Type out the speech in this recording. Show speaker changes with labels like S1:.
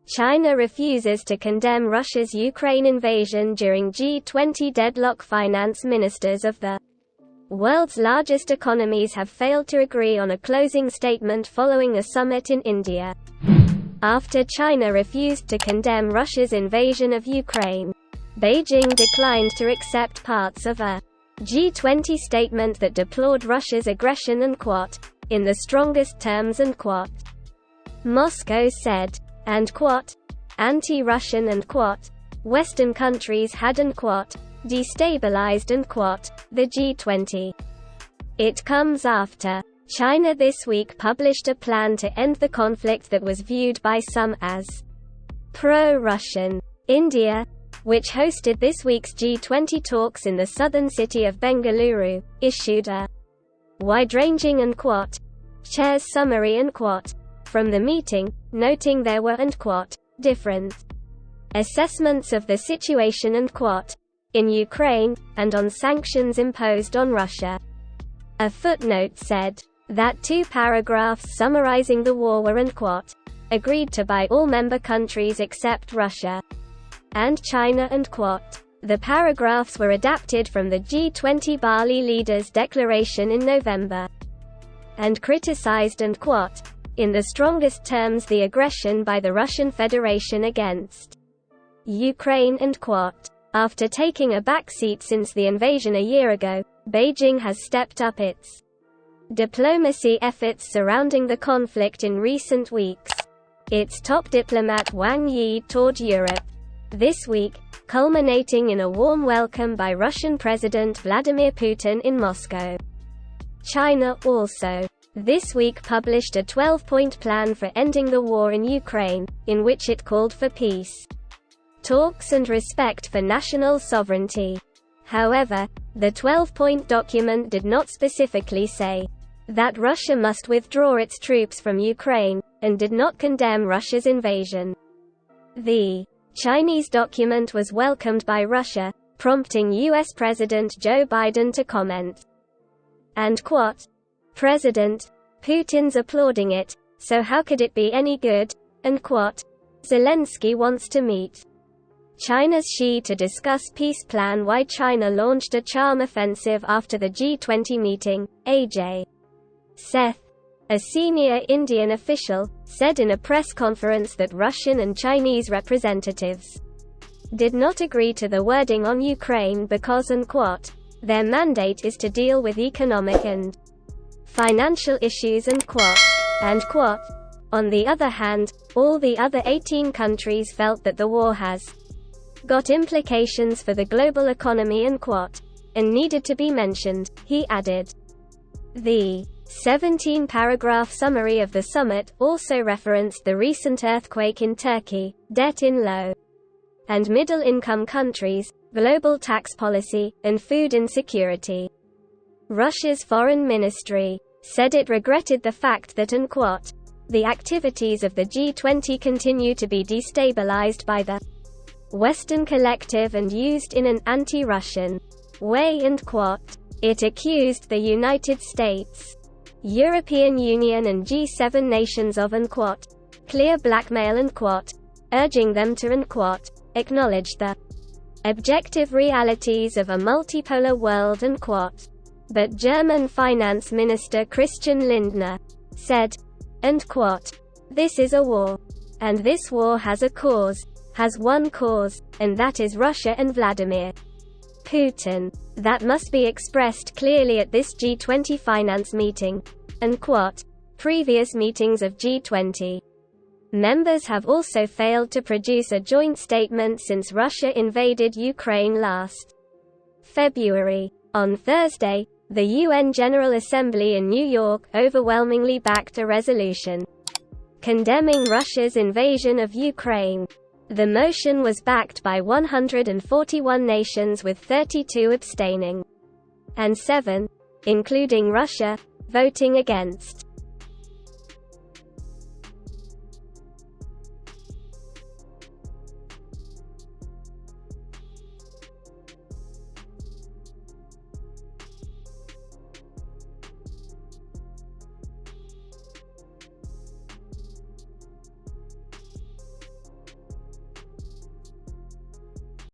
S1: China refuses to condemn Russia's Ukraine invasion during G20 deadlock. Finance ministers of the world's largest economies have failed to agree on a closing statement following a summit in India. After China refused to condemn Russia's invasion of Ukraine, Beijing declined to accept parts of a G20 statement that deplored Russia's aggression and in the strongest terms and Moscow said, and anti-Russian and Western countries had and destabilized and the G20. It comes after China this week published a plan to end the conflict that was viewed by some as pro-Russian. India, which hosted this week's G20 talks in the southern city of Bengaluru, issued a wide-ranging and chair's summary and from the meeting, noting there were and different assessments of the situation and in Ukraine, and on sanctions imposed on Russia. A footnote said that 2 paragraphs summarizing the war were and agreed to by all member countries except Russia and China and the paragraphs were adapted from the G20 Bali leaders' declaration in November and criticized and in the strongest terms the aggression by the Russian Federation against Ukraine and After taking a backseat since the invasion a year ago, Beijing has stepped up its diplomacy efforts surrounding the conflict in recent weeks. Its top diplomat Wang Yi toured Europe this week, culminating in a warm welcome by Russian President Vladimir Putin in Moscow. China also this week published a 12-point plan for ending the war in Ukraine, in which it called for peace talks and respect for national sovereignty. However, the 12-point document did not specifically say that Russia must withdraw its troops from Ukraine, and did not condemn Russia's invasion. The Chinese document was welcomed by Russia, prompting U.S. President Joe Biden to comment. And President Putin's applauding it, so how could it be any good? And Zelensky wants to meet China's Xi to discuss peace plan. Why China launched a charm offensive after the G20 meeting, A.J. Seth, a senior Indian official, said in a press conference that Russian and Chinese representatives did not agree to the wording on Ukraine because their mandate is to deal with economic and financial issues and on the other hand, all the other 18 countries felt that the war has got implications for the global economy and needed to be mentioned, he added. The 17-paragraph summary of the summit also referenced the recent earthquake in Turkey, debt in low and middle-income countries, global tax policy, and food insecurity. Russia's foreign ministry said it regretted the fact that the activities of the G20 continue to be destabilized by the Western collective and used in an anti-Russian way and it accused the United States, European Union and G7 nations of clear blackmail and urging them to acknowledge the objective realities of a multipolar world and but German Finance Minister Christian Lindner said, and this is a war. And this war has a cause, has one cause, and that is Russia and Vladimir Putin. That must be expressed clearly at this G20 finance meeting. And previous meetings of G20 members have also failed to produce a joint statement since Russia invaded Ukraine last February. On Thursday, the UN General Assembly in New York overwhelmingly backed a resolution condemning Russia's invasion of Ukraine. The motion was backed by 141 nations with 32 abstaining, and 7, including Russia, voting against.